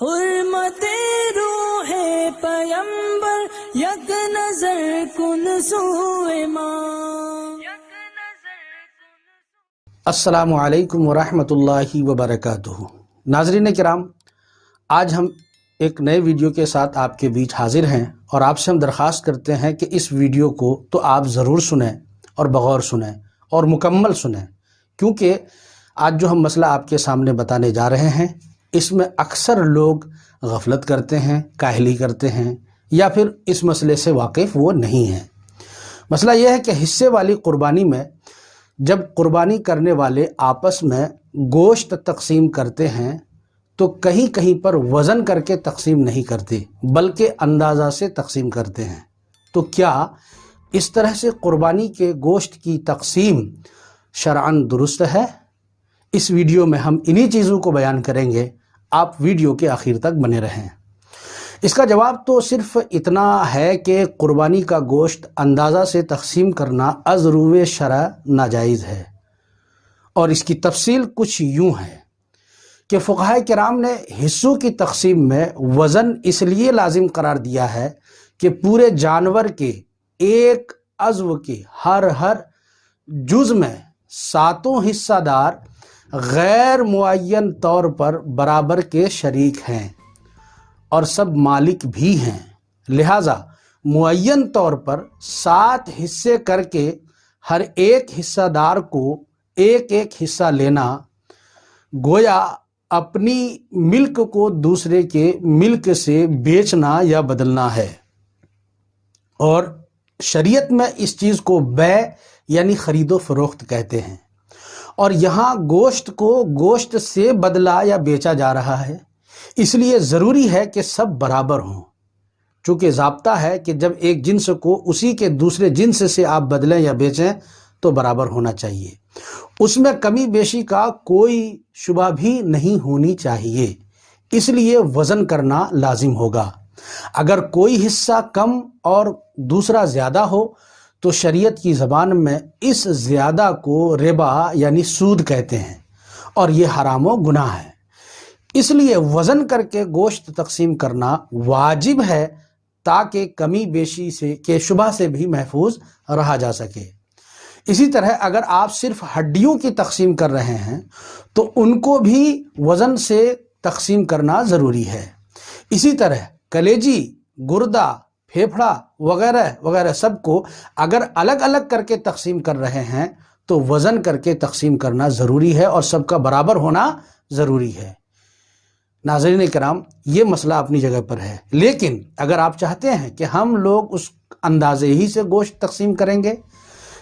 حرمت روح پیمبر یک نظر کن سوئے ماں. السلام علیکم ورحمۃ اللہ وبرکاتہ. ناظرین کرام، آج ہم ایک نئے ویڈیو کے ساتھ آپ کے بیچ حاضر ہیں اور آپ سے ہم درخواست کرتے ہیں کہ اس ویڈیو کو تو آپ ضرور سنیں اور بغور سنیں اور مکمل سنیں، کیونکہ آج جو ہم مسئلہ آپ کے سامنے بتانے جا رہے ہیں اس میں اکثر لوگ غفلت کرتے ہیں، کاہلی کرتے ہیں، یا پھر اس مسئلے سے واقف وہ نہیں ہیں. مسئلہ یہ ہے کہ حصے والی قربانی میں جب قربانی کرنے والے آپس میں گوشت تقسیم کرتے ہیں تو کہیں کہیں پر وزن کر کے تقسیم نہیں کرتے بلکہ اندازہ سے تقسیم کرتے ہیں. تو کیا اس طرح سے قربانی کے گوشت کی تقسیم شرعاً درست ہے؟ اس ویڈیو میں ہم انہی چیزوں کو بیان کریں گے. آپ ویڈیو کے آخر تک بنے رہیں. اس کا جواب تو صرف اتنا ہے کہ قربانی کا گوشت اندازہ سے تقسیم کرنا از روئے شرع ناجائز ہے، اور اس کی تفصیل کچھ یوں ہے کہ فقہاء کرام نے حصوں کی تقسیم میں وزن اس لیے لازم قرار دیا ہے کہ پورے جانور کے ایک عضو کے ہر جز میں 7 حصہ دار غیر معین طور پر برابر کے شریک ہیں اور سب مالک بھی ہیں. لہٰذا معین طور پر 7 حصے کر کے ہر ایک حصہ دار کو ایک حصہ لینا گویا اپنی ملک کو دوسرے کے ملک سے بیچنا یا بدلنا ہے، اور شریعت میں اس چیز کو بیع یعنی خرید و فروخت کہتے ہیں. اور یہاں گوشت کو گوشت سے بدلا یا بیچا جا رہا ہے، اس لیے ضروری ہے کہ سب برابر ہوں. چونکہ ضابطہ ہے کہ جب ایک جنس کو اسی کے دوسرے جنس سے آپ بدلیں یا بیچیں تو برابر ہونا چاہیے، اس میں کمی بیشی کا کوئی شبہ بھی نہیں ہونی چاہیے. اس لیے وزن کرنا لازم ہوگا. اگر کوئی حصہ کم اور دوسرا زیادہ ہو تو شریعت کی زبان میں اس زیادہ کو ربا یعنی سود کہتے ہیں، اور یہ حرام و گناہ ہے. اس لیے وزن کر کے گوشت تقسیم کرنا واجب ہے تاکہ کمی بیشی سے کے شبہ سے بھی محفوظ رہا جا سکے. اسی طرح اگر آپ صرف ہڈیوں کی تقسیم کر رہے ہیں تو ان کو بھی وزن سے تقسیم کرنا ضروری ہے. اسی طرح کلیجی، گردہ، پھیپھڑا وغیرہ وغیرہ سب کو اگر الگ الگ کر کے تقسیم کر رہے ہیں تو وزن کر کے تقسیم کرنا ضروری ہے اور سب کا برابر ہونا ضروری ہے. ناظرین کرام، یہ مسئلہ اپنی جگہ پر ہے، لیکن اگر آپ چاہتے ہیں کہ ہم لوگ اس اندازے ہی سے گوشت تقسیم کریں گے،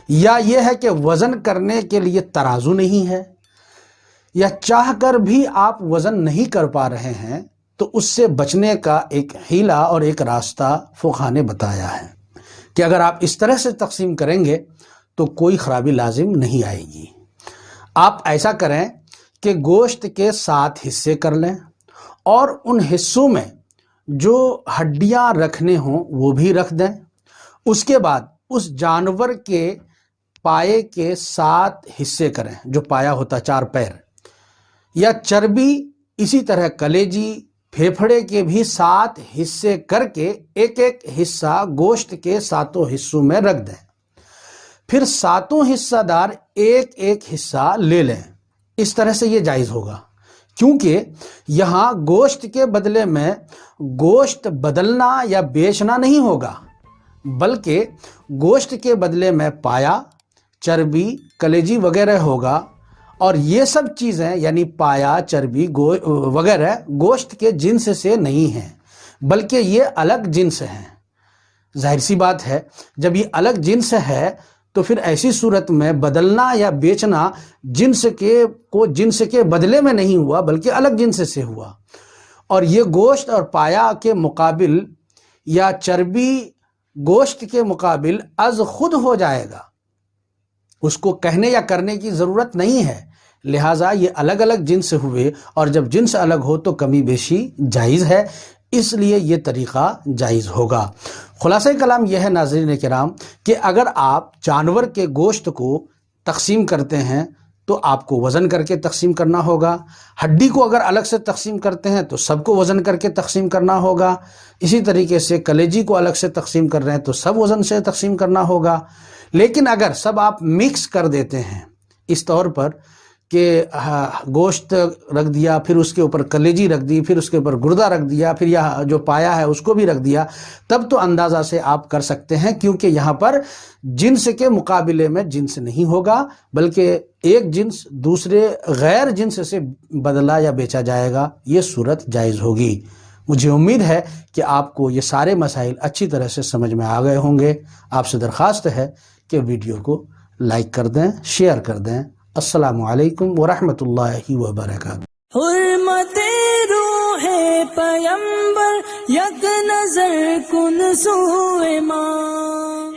یا یہ ہے کہ وزن کرنے کے لیے ترازو نہیں ہے، یا چاہ کر بھی آپ وزن نہیں کر پا رہے ہیں، تو اس سے بچنے کا ایک حیلہ اور ایک راستہ فقہاء نے بتایا ہے کہ اگر آپ اس طرح سے تقسیم کریں گے تو کوئی خرابی لازم نہیں آئے گی. آپ ایسا کریں کہ گوشت کے 7 حصے کر لیں اور ان حصوں میں جو ہڈیاں رکھنے ہوں وہ بھی رکھ دیں. اس کے بعد اس جانور کے پائے کے 7 حصے کریں، جو پایا ہوتا 4 پیر، یا چربی اسی طرح کلیجی، پھیپھڑے کے بھی 7 حصے کر کے ایک حصہ گوشت کے 7 حصوں میں رکھ دیں. پھر 7 حصہ دار ایک حصہ لے لیں. اس طرح سے یہ جائز ہوگا، کیونکہ یہاں گوشت کے بدلے میں گوشت بدلنا یا بیچنا نہیں ہوگا، بلکہ گوشت کے بدلے میں پایا، چربی، کلیجی وغیرہ ہوگا. اور یہ سب چیزیں یعنی پایا، چربی وغیرہ گوشت کے جنس سے نہیں ہیں، بلکہ یہ الگ جنس ہیں. ظاہر سی بات ہے، جب یہ الگ جنس ہے تو پھر ایسی صورت میں بدلنا یا بیچنا جنس کے بدلے میں نہیں ہوا بلکہ الگ جنس سے ہوا. اور یہ گوشت اور پایا کے مقابل یا چربی گوشت کے مقابل از خود ہو جائے گا، اس کو کہنے یا کرنے کی ضرورت نہیں ہے. لہٰذا یہ الگ الگ جنس ہوئے، اور جب جنس الگ ہو تو کمی بیشی جائز ہے، اس لیے یہ طریقہ جائز ہوگا. خلاصہ کلام یہ ہے ناظرین کرام کہ اگر آپ جانور کے گوشت کو تقسیم کرتے ہیں تو آپ کو وزن کر کے تقسیم کرنا ہوگا. ہڈی کو اگر الگ سے تقسیم کرتے ہیں تو سب کو وزن کر کے تقسیم کرنا ہوگا. اسی طریقے سے کلیجی کو الگ سے تقسیم کر رہے ہیں تو سب وزن سے تقسیم کرنا ہوگا. لیکن اگر سب آپ مکس کر دیتے ہیں اس طور پر کہ گوشت رکھ دیا، پھر اس کے اوپر کلیجی رکھ دی، پھر اس کے اوپر گردہ رکھ دیا، پھر یہ جو پایا ہے اس کو بھی رکھ دیا، تب تو اندازہ سے آپ کر سکتے ہیں، کیونکہ یہاں پر جنس کے مقابلے میں جنس نہیں ہوگا، بلکہ ایک جنس دوسرے غیر جنس سے بدلا یا بیچا جائے گا. یہ صورت جائز ہوگی. مجھے امید ہے کہ آپ کو یہ سارے مسائل اچھی طرح سے سمجھ میں آ گئے ہوں گے. آپ سے درخواست ہے کہ ویڈیو کو لائک کر دیں، شیئر کر دیں. السلام علیکم ورحمۃ اللہ وبرکاتہ. حرمت روح پیمبر یک نظر کن سوئے ماں.